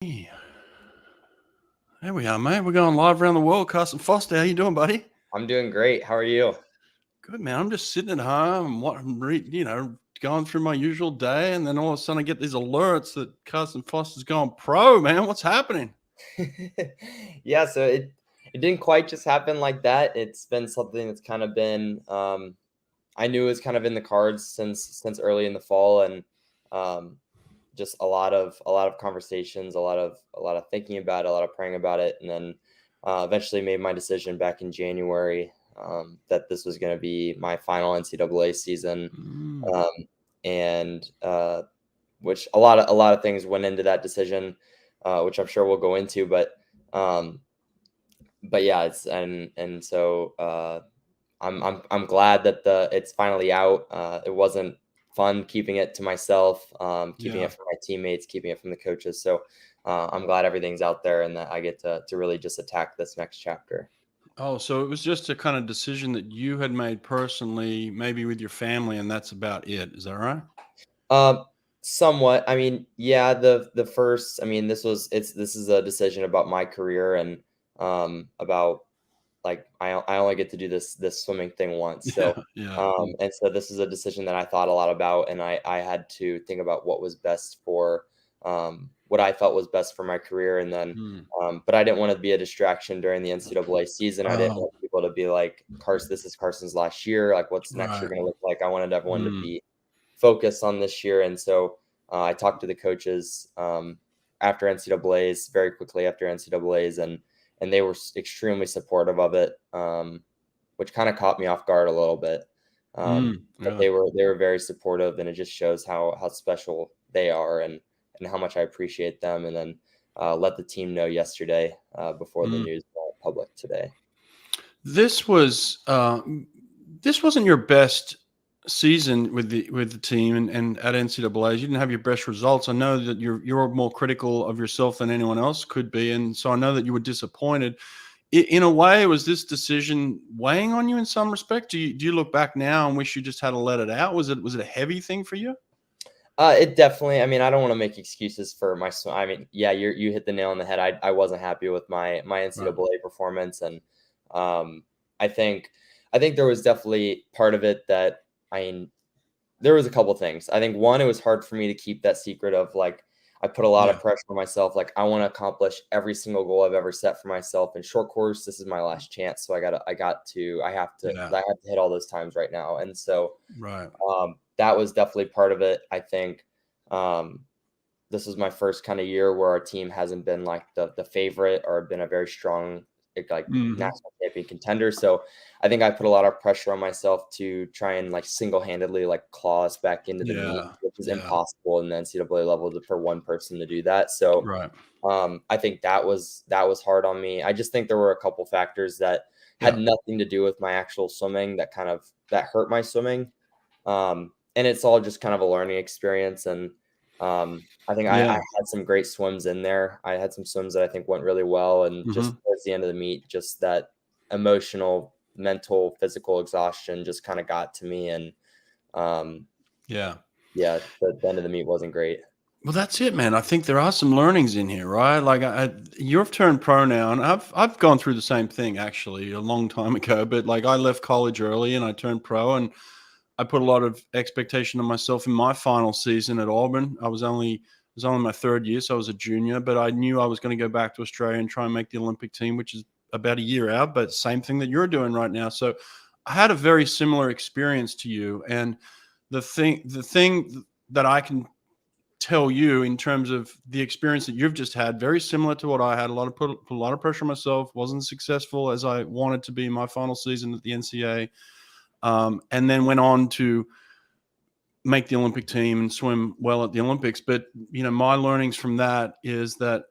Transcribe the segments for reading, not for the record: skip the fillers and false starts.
Yeah. There we are, mate. We're going live around the world. Carson Foster, how you doing, buddy? I'm doing great. How are you? Good, man. I'm just sitting at home and going through my usual day, and then all of a sudden I get these alerts that Carson Foster's going pro, man. What's happening? Yeah, so it didn't quite just happen like that. It's been something that's kind of been I knew it was kind of in the cards since early in the fall, and um, just a lot of conversations, a lot of thinking about it, a lot of praying about it, and then eventually made my decision back in January that this was going to be my final NCAA season, Mm. um, and which a lot of things went into that decision, which I'm sure we'll go into. Um, but yeah, and so I'm glad that it's finally out. It wasn't fun keeping it to myself, keeping Yeah. it from my teammates, keeping it from the coaches. So I'm glad everything's out there and that I get to really just attack this next chapter. Oh, so it was just a kind of decision that you had made personally, maybe with your family, and that's about it. Is that right? Um, Somewhat. I mean, yeah, the first. I mean, this is a decision about my career and about like I only get to do this swimming thing once. Yeah. So Yeah. and so this is a decision that I thought a lot about, and I had to think about what was best for what I felt was best for my career, and then Mm. but I didn't want to be a distraction during the NCAA season. I didn't Oh, want people to be like, Carson, this is Carson's last year. Like, what's next year right. going to look like? I wanted everyone to Mm. be focused on this year, and so I talked to the coaches after NCAA's, very quickly after NCAA's, and they were extremely supportive of it, which kind of caught me off guard a little bit. But Yeah. they were very supportive, and it just shows how special they are and how much I appreciate them. And then let the team know yesterday before the Mm. news went public today. This was this wasn't your best season with the team and at NCAA's. You didn't have your best results. I know that you're more critical of yourself than anyone else could be, and so I know that you were disappointed. In a way, was this decision weighing on you in some respect? Do you look back now and wish you just had to let it out? Was it a heavy thing for you? It definitely. I mean, I don't want to make excuses for my. I mean, yeah, you hit the nail on the head. I wasn't happy with my Right. NCAA performance, and um, I think I think there was definitely part of it that I mean, there was a couple things. I think one, it was hard for me to keep that secret of like I put a lot of Yeah. pressure on myself. Like I want to accomplish every single goal I've ever set for myself. In short course, this is my last chance, so Yeah. I have to hit all those times right now, and so Right. that was definitely part of it. I think um, this was my first kind of year where our team hasn't been like the favorite or been a very strong like Hmm. national champion contender. So I think I put a lot of pressure on myself to try and like single-handedly like claw us back into the meet, Yeah. which is Yeah. impossible in the NCAA level for one person to do that. So Right. I think that was hard on me. I just think there were a couple factors that had Yeah. nothing to do with my actual swimming that hurt my swimming. And it's all just kind of a learning experience. And I think I Yeah. had some great swims in there. I had some swims that I think went really well. And Hmm. just towards the end of the meet, just that emotional, mental, physical exhaustion just kind of got to me. And um, Yeah. yeah, the end of the meet wasn't great. Well, that's it, man. I think there are some learnings in here, right? Like, you've turned pro now, and I've gone through the same thing actually a long time ago. But like, I left college early, and I turned pro, and I put a lot of expectation on myself in my final season at Auburn. It was only my third year, so I was a junior, but I knew I was going to go back to Australia and try and make the Olympic team, which is about a year out. But same thing that you're doing right now. So I had a very similar experience to you, and the thing that I can tell you in terms of the experience that you've just had, very similar to what I had. Put a lot of pressure on myself. Wasn't successful as I wanted to be in my final season at the NCAA, and then went on to make the Olympic team and swim well at the Olympics. But my learnings from that is that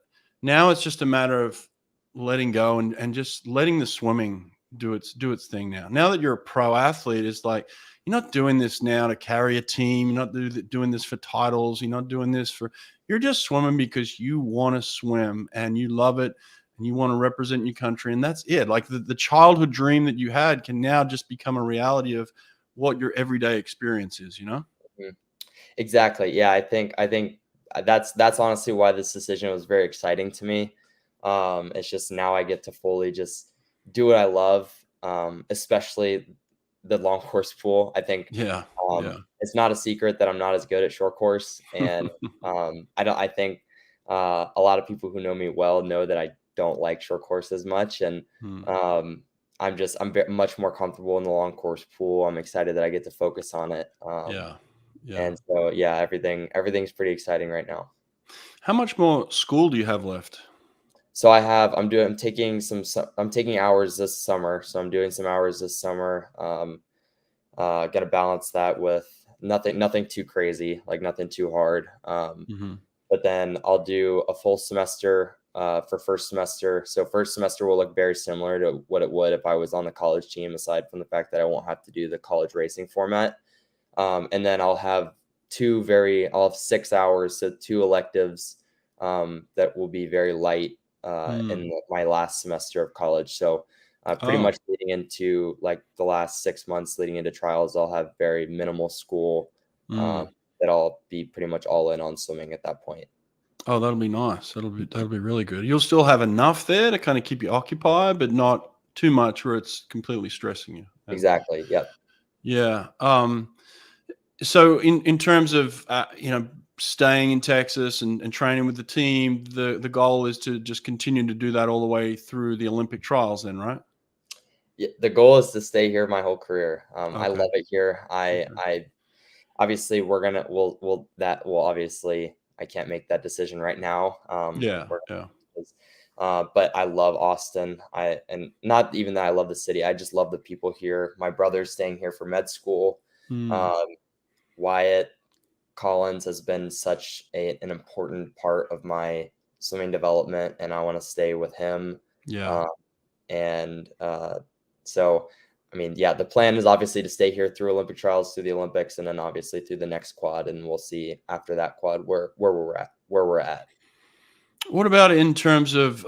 now it's just a matter of letting go and just letting the swimming do its thing now. Now that you're a pro athlete, it's like you're not doing this now to carry a team. You're not doing this for titles. You're not doing this for. You're just swimming because you want to swim and you love it and you want to represent your country, and that's it. Like the childhood dream that you had can now just become a reality of what your everyday experience is. Mhm. Exactly. Yeah, I think that's honestly why this decision was very exciting to me. It's just now I get to fully just do what I love, especially the long course pool. I think Yeah. Yeah. it's not a secret that I'm not as good at short course, and I don't. I think a lot of people who know me well know that I don't like short course as much, and Hmm. um, I'm much more comfortable in the long course pool. I'm excited that I get to focus on it, Yeah. Yeah. and so yeah, everything's pretty exciting right now. How much more school do you have left? So I'm taking hours this summer. So I'm doing some hours this summer. Got to balance that with nothing too crazy, like nothing too hard. Hmm. But then I'll do a full semester for first semester. So first semester will look very similar to what it would if I was on the college team, aside from the fact that I won't have to do the college racing format. And then I'll have 6 hours, so two electives that will be very light Mm. my last semester of college. So pretty Oh. much leading into like the last 6 months leading into trials, I'll have very minimal school um, Mm. that I'll be pretty much all in on swimming at that point. Oh, that'll be nice. That'll be really good. You'll still have enough there to kind of keep you occupied, but not too much where it's completely stressing you. Yeah. Exactly. Yep. Yeah. So in terms of staying in Texas and training with the team, the goal is to just continue to do that all the way through the Olympic trials. Then, right? Yeah, the goal is to stay here my whole career. I Okay. love it here. Okay. I obviously we'll obviously I can't make that decision right now. Yeah. Yeah. But I love Austin. And not even that I love the city. I just love the people here. My brother's staying here for med school. Mm. Um, Wyatt Collins has been such an important part of my swimming development, and I want to stay with him. Yeah. Uh, and so, I mean, yeah, the plan is obviously to stay here through Olympic trials, through the Olympics, and then obviously through the next quad, and we'll see after that quad where we're at. What about in terms of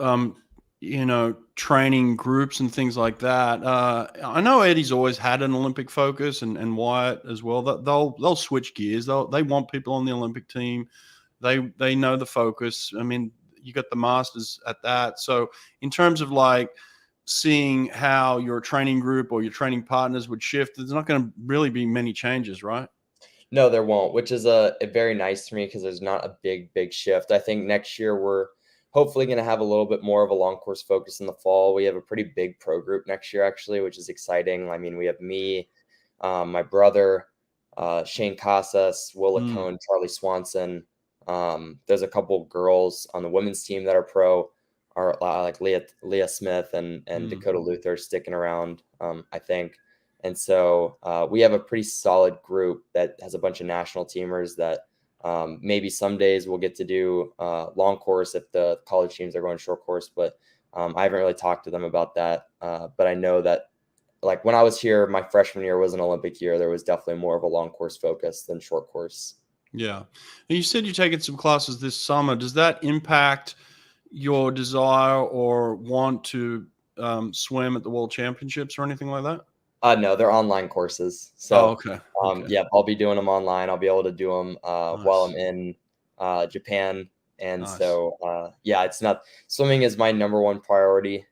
training groups and things like that? I know Eddie's always had an Olympic focus, and Wyatt as well. That they'll switch gears. They want people on the Olympic team. They know the focus. I mean, you got the masters at that. So in terms of like seeing how your training group or your training partners would shift, there's not going to really be many changes, right? No, there won't, which is a very nice to me because there's not a big shift. I think next year we're hopefully going to have a little bit more of a long course focus in the fall. We have a pretty big pro group next year, actually, which is exciting. I mean, we have me, my brother, Shane Casas, Willa Mm, Cohn, Charlie Swanson. There's a couple girls on the women's team that are pro, are like Leah Smith and mm, Dakota Luther sticking around. I think. And so we have a pretty solid group that has a bunch of national teamers that maybe some days we'll get to do long course if the college teams are going short course. But I haven't really talked to them about that. But I know that like when I was here, my freshman year was an Olympic year. There was definitely more of a long course focus than short course. yeah. And you said you're taking some classes this summer. Does that impact your desire or want to swim at the World Championships or anything like that? No, they're online courses. Oh, So, okay. Okay. yeah, I'll be doing them online. I'll be able to do them while I'm Nice. in Japan. And Nice. so, yeah, it's not swimming is my number one priority.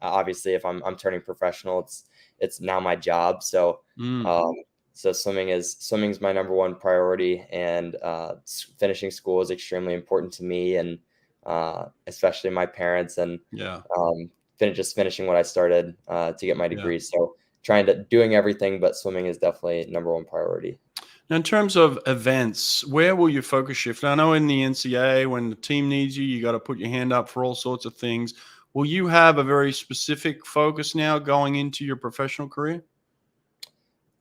Obviously, if I'm turning professional, it's now my job. So, Mm, um, so swimming's my number one priority, and finishing school is extremely important to me, and especially my parents, and yeah. just finishing what I started to get my Yeah. degree. So doing everything, but swimming is definitely number one priority. Now, in terms of events, where will your focus shift? I know in the NCAA, when the team needs you, you got to put your hand up for all sorts of things. Will you have a very specific focus now going into your professional career?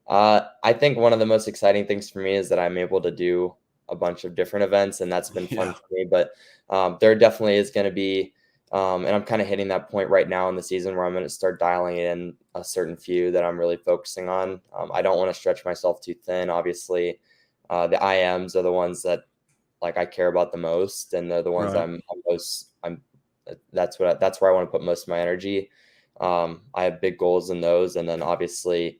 I think one of the most exciting things for me is that I'm able to do a bunch of different events, and that's been fun Yeah. for me. But there definitely is going to be, and I'm kind of hitting that point right now in the season where I'm going to start dialing in a certain few that I'm really focusing on. I don't want to stretch myself too thin. Obviously, the IMs are the ones that like I care about the most, and they're the ones Right. I'm most. That's where I want to put most of my energy. I have big goals in those, and then obviously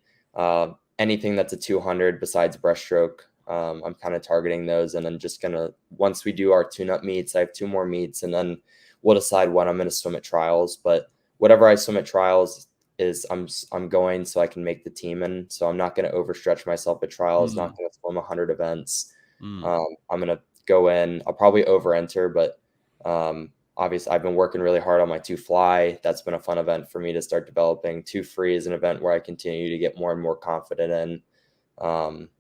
anything that's a 200 besides breaststroke. I'm kind of targeting those, and then just gonna once we do our tune-up meets, I have 2 more meets, and then we'll decide what I'm gonna swim at trials. But whatever I swim at trials is I'm going so I can make the team, and so I'm not gonna overstretch myself at trials. Not Mm, gonna swim 100 events. mm. I'm gonna go in. I'll probably over enter, but obviously I've been working really hard on my 2 fly. That's been a fun event for me to start developing. 2 free is an event where I continue to get more and more confident in.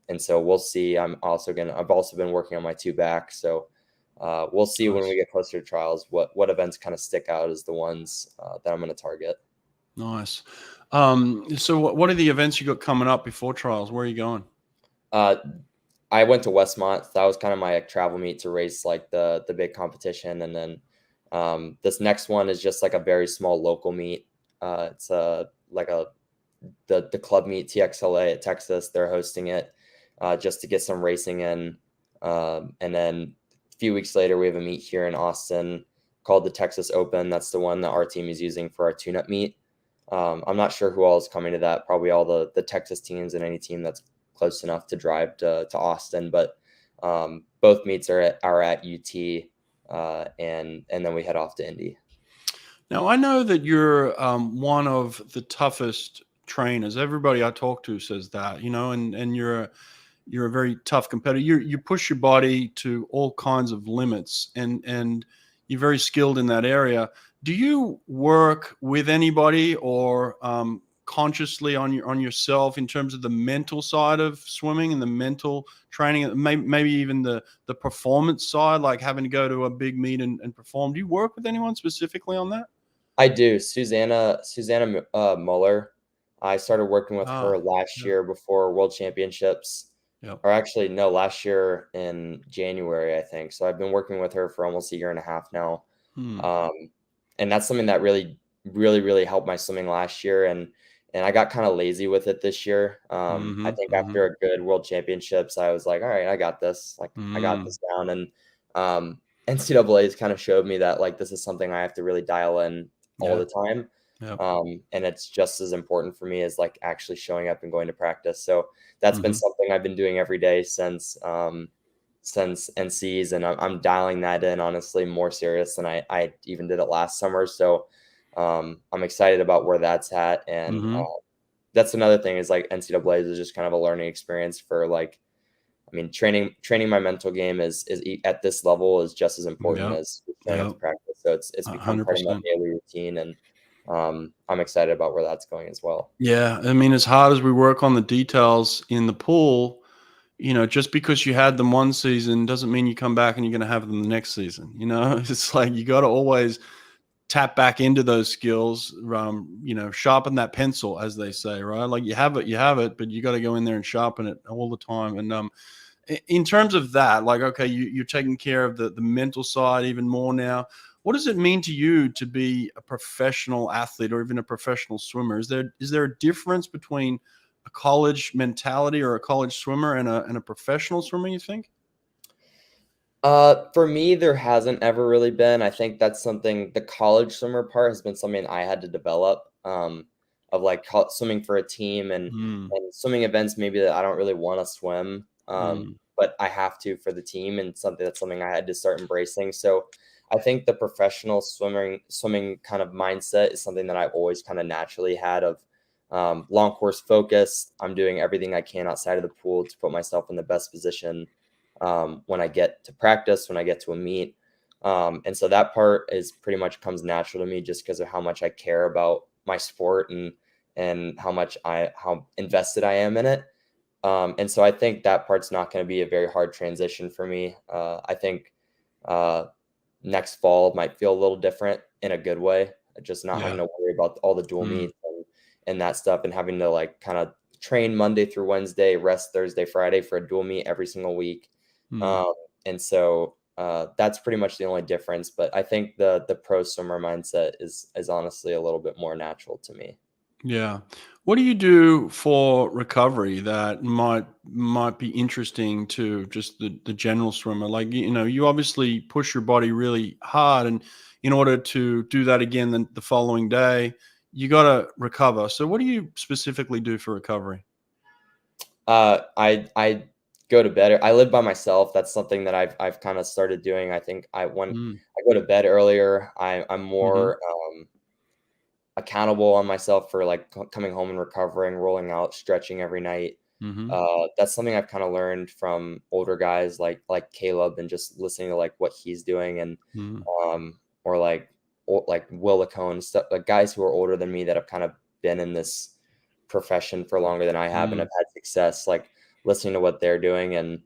And so we'll see. I've also been working on my 2 back. So we'll see when we Nice. get closer to trials what events kind of stick out as the ones that I'm going to target. Nice. So what are the events you got coming up before trials? Where are you going? Uh, I went to Westmont. That was kind of my travel meet to race like the big competition, and then this next one is just like a very small local meet. It's like the club meet TXLA at Texas. They're hosting it just to get some racing in, and then a few weeks later we have a meet here in Austin called the Texas Open. That's the one that our team is using for our tune-up meet. I'm not sure who all is coming to that. Probably all the Texas teams and any team that's close enough to drive to Austin. But both meets are at UT, and then we head off to Indy. Now, I know that you're one of the toughest trainers. Everybody I talk to says that, and you're a very tough competitor. You push your body to all kinds of limits, and you're very skilled in that area. Do you work with anybody or consciously on yourself in terms of the mental side of swimming and the mental training, maybe even the performance side, like having to go to a big meet and perform? Do you work with anyone specifically on that? I do. Susanna Muller. I started working with her Ah, last yeah, year before World Championships, yeah. or actually no, last year in January, I think. So I've been working with her for almost a year and a half now. Hmm. Um, and that's something that really, really, really helped my swimming last year. And I got kind of lazy with it this year. I Mhm, think mhm. after a good World Championships, I was like, all right, I got this. Like I got Mm, this down. And NCAA has kind of showed me that like this is something I have to really dial in all yeah, the time. yeah. And it's just as important for me as like actually showing up and going to practice. So that's been Mhm, something I've been doing every day since NCs, and I'm dialing that in honestly more serious than I even did it last summer. So I'm excited about where that's at, and mhm. that's another thing is like NCAA's is just kind of a learning experience for like I mean training my mental game at this level is just as important Yep, as showing up to yep, practice. So it's become part of my 100%. daily routine, and I'm excited about where that's going as well. Yeah, I mean, as hard as we work on the details in the pool, just because you had them one season doesn't mean you come back and you're gonna have them the next season, It's like you gotta always tap back into those skills, sharpen that pencil, as they say, right? Like you have it, but you gotta go in there and sharpen it all the time, and, in terms of that, like, okay, you're taking care of the mental side even more now. What does it mean to you to be a professional athlete or even a professional swimmer? Is there a difference between a college mentality or a college swimmer and a professional swimmer, you think? For me, there hasn't ever really been. I think that's something the college swimmer part has been something I had to develop, of like swimming for a team Mm, and swimming events maybe that I don't really want to swim, mm, but I have to for the team, and something I had to start embracing. So I think the professional swimming kind of mindset is something that I've always kind of naturally had of long course focus. I'm doing everything I can outside of the pool to put myself in the best position when I get to practice, when I get to a meet. And so that part is pretty much comes natural to me just because of how much I care about my sport and how invested I am in it. And so I think that part's not going to be a very hard transition for me. I think uh, next fall might feel a little different in a good way, just not having yeah. to worry about all the dual Mm, meets and that stuff, and having to like kind of train Monday through Wednesday, rest Thursday, Friday for a dual meet every single week. mm. And so that's pretty much the only difference. But I think the pro swimmer mindset is honestly a little bit more natural to me. Yeah. What do you do for recovery that might be interesting to just the general swimmer? Like, you obviously push your body really hard, and in order to do that again the following day, you got to recover. So what do you specifically do for recovery? I go to bed. I live by myself. That's something that I've kind of started doing. I think when Mm. I go to bed earlier, I'm Mhm. more accountable on myself for like coming home and recovering, rolling out, stretching every night. Mhm. That's something I've kind of learned from older guys like Caleb and just listening to like what he's doing and Mhm. or like Will Lacone, stuff like guys who are older than me that have kind of been in this profession for longer than I have and Mm. have had success, like listening to what they're doing and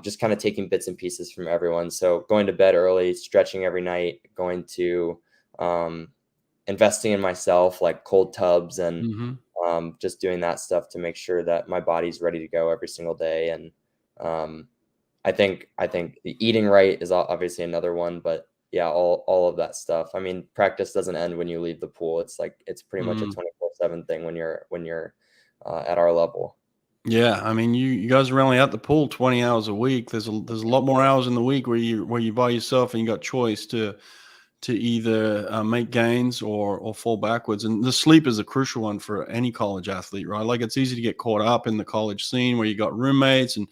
just kind of taking bits and pieces from everyone. So going to bed early, stretching every night, going to um, investing in myself, like cold tubs and Mhm. just doing that stuff to make sure that my body's ready to go every single day. And um, I think the eating right is obviously another one, but yeah, all of that stuff. I mean, practice doesn't end when you leave the pool. It's like it's pretty much a Mm. 24/7 thing when you're at our level. Yeah, I mean, you guys are only at the pool 20 hours a week. There's a lot more hours in the week where you by yourself and you got choice to either make gains or fall backwards. And the sleep is a crucial one for any college athlete, right? Like it's easy to get caught up in the college scene where you got roommates and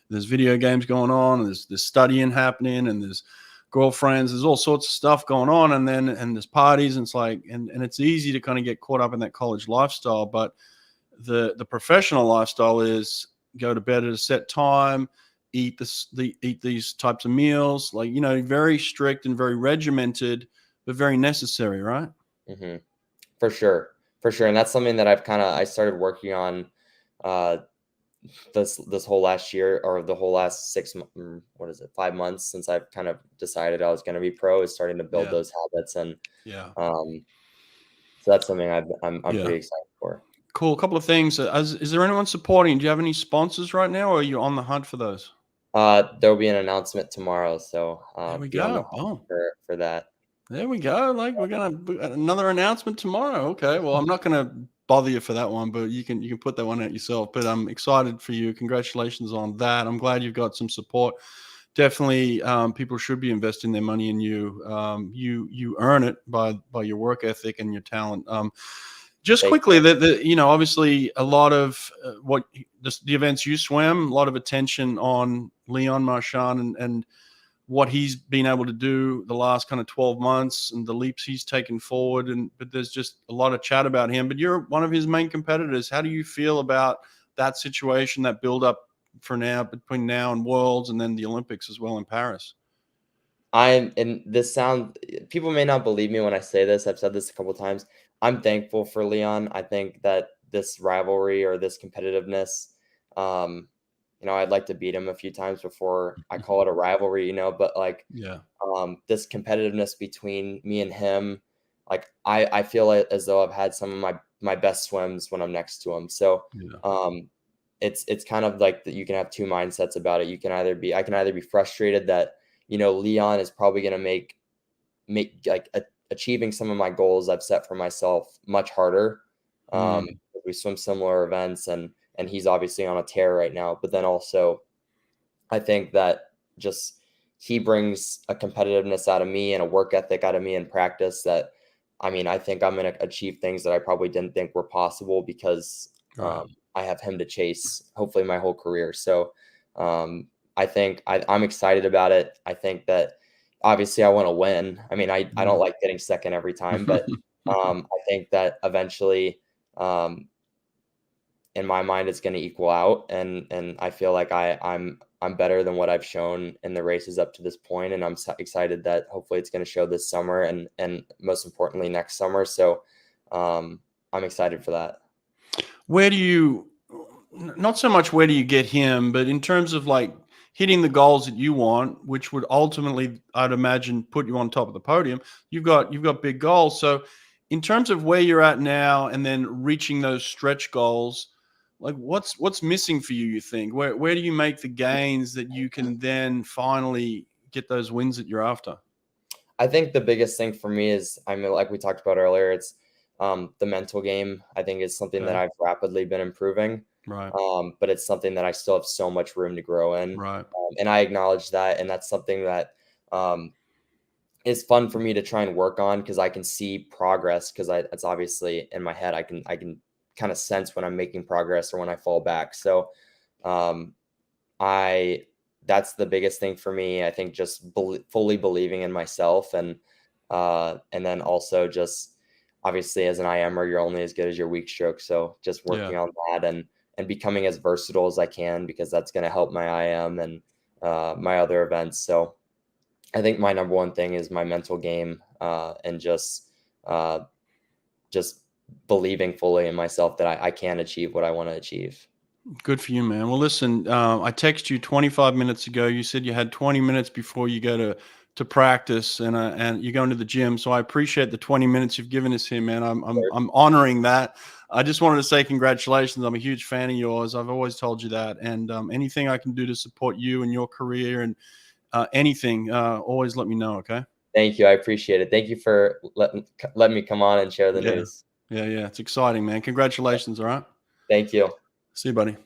there's video games going on, and there's studying happening, and there's girlfriends, there's all sorts of stuff going on, and there's parties, and it's like and it's easy to kind of get caught up in that college lifestyle. But the professional lifestyle is go to bed at a set time, eat these types of meals, like very strict and very regimented, but very necessary, right? hmm For sure, for sure, and that's something that I started working on uh, this whole last year or the whole last what is it, 5 months since I've kind of decided I was going to be pro is starting to build Yeah, those habits and yeah, um, so that's something I'm yeah. pretty excited for. Cool. A couple of things. Is there anyone supporting? Do you have any sponsors right now, or are you on the hunt for those? There will be an announcement tomorrow, so There we be on the go. hunt Boom. for that. There we go. Like we got another announcement tomorrow. Okay. Well, I'm not gonna bother you for that one, but you can put that one out yourself. But I'm excited for you. Congratulations on that. I'm glad you've got some support. Definitely, people should be investing their money in you. You earn it by your work ethic and your talent. Just Thank quickly, obviously a lot of the events you swim, a lot of attention on Leon Marchand and what he's been able to do the last kind of 12 months and the leaps he's taken forward. But there's just a lot of chat about him. But you're one of his main competitors. How do you feel about that situation, that build up for now between now and Worlds and then the Olympics as well in Paris? I'm and this sound people may not believe me when I say this. I've said this a couple times. I'm thankful for Leon. I think that this rivalry or this competitiveness, um, I'd like to beat him a few times before I call it a rivalry, but like Yeah. this competitiveness between me and him, like I feel as though I've had some of my best swims when I'm next to him. So Yeah. um, it's kind of like that you can have two mindsets about it. I can either be frustrated that Leon is probably going to make like achieving some of my goals I've set for myself much harder. Um, Mm, we swim similar events and he's obviously on a tear right now. But then also I think that just he brings a competitiveness out of me and a work ethic out of me in practice that I mean, I think I'm going to achieve things that I probably didn't think were possible because right. I have him to chase hopefully my whole career. So um, I think I'm excited about it. I think that obviously I want to win. I mean, I don't Mm. like getting second every time, but I think that eventually um, in my mind it's going to equal out and I feel like I'm better than what I've shown in the races up to this point and I'm excited that hopefully it's going to show this summer and most importantly next summer so I'm excited for that. Where do you, not so much where do you get him, but in terms of like hitting the goals that you want, which would ultimately, I'd imagine, put you on top of the podium. You've got big goals. So, in terms of where you're at now, and then reaching those stretch goals, like what's missing for you? You think where do you make the gains that you can then finally get those wins that you're after? I think the biggest thing for me is I mean like we talked about earlier it's the mental game I think is something that Okay, I've rapidly been improving right, but it's something that I still have so much room to grow in right, and I acknowledge that and that's something that um, is fun for me to try and work on because I can see progress because it's obviously in my head. I can kind of sense when I'm making progress or when I fall back. So um, I that's the biggest thing for me. I think just fully believing in myself, and then also just obviously as an IMer, you're only as good as your weak stroke. So just Yeah. working on that and becoming as versatile as I can, because that's going to help my IM and my other events. So I think my number one thing is my mental game, and uh, just believing fully in myself that I can achieve what I want to achieve. Good for you, man. Well, listen, I texted you 25 minutes ago. You said you had 20 minutes before you go to practice, and you're going to the gym. So I appreciate the 20 minutes you've given us here, man. I'm honoring that. I just wanted to say congratulations. I'm a huge fan of yours. I've always told you that. And anything I can do to support you and your career and anything, always let me know. Okay. Thank you. I appreciate it. Thank you for letting me come on and share the Yeah. news. Yeah. Yeah. It's exciting, man. Congratulations. All right. Thank you. See you, buddy.